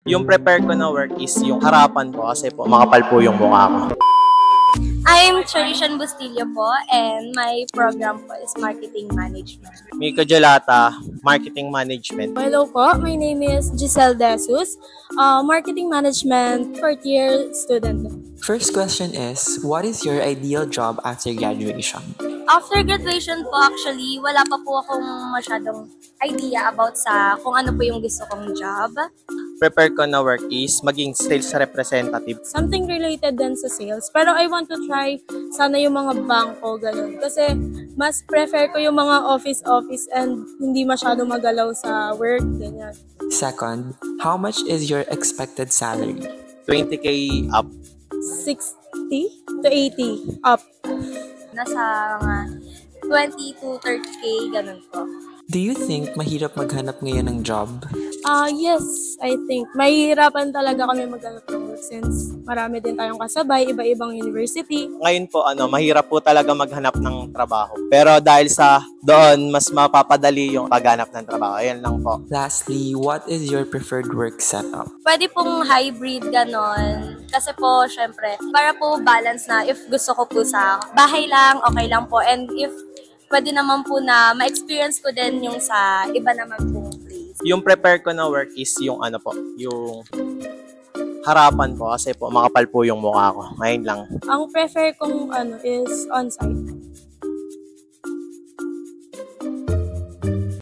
Yung prepare ko na work is yung harapan po kasi po makapal po yung mukha ko. I'm Charishan Bustillo po, and my program po is Marketing Management. Miko Jolata, Marketing Management. Hello po, my name is Giselle Desus, Marketing Management 4th year student. First question is, what is your ideal job after graduation? After graduation po, actually, wala pa po akong masyadong idea about sa kung ano po yung gusto kong job. Prepare ko na work is maging sales representative. Something related din sa sales, pero I want to try sana yung mga bangko, ganun. Kasi mas prefer ko yung mga office and hindi masyado magalaw sa work, ganyan. Second, how much is your expected salary? 20K up. 60 to 80 up. Nasa mga 20 to 30K, ganun po. Do you think mahirap maghanap ngayon ng job? Yes, I think. Mahihirapan talaga kami maghanap ng work since marami din tayong kasabay, iba-ibang university. Ngayon po, mahirap po talaga maghanap ng trabaho. Pero dahil sa doon, mas mapapadali yung paghanap ng trabaho. Ayan lang po. Lastly, what is your preferred work setup? Pwede pong hybrid, ganon. Kasi po, syempre, para po balance na if gusto ko po sa bahay lang, okay lang po. And if pwede naman po na ma-experience ko din yung sa iba naman pong place. Yung prepare ko na work is yung yung harapan po kasi po makapal po yung mukha ko. Ngayon lang. Ang prefer kong is on-site.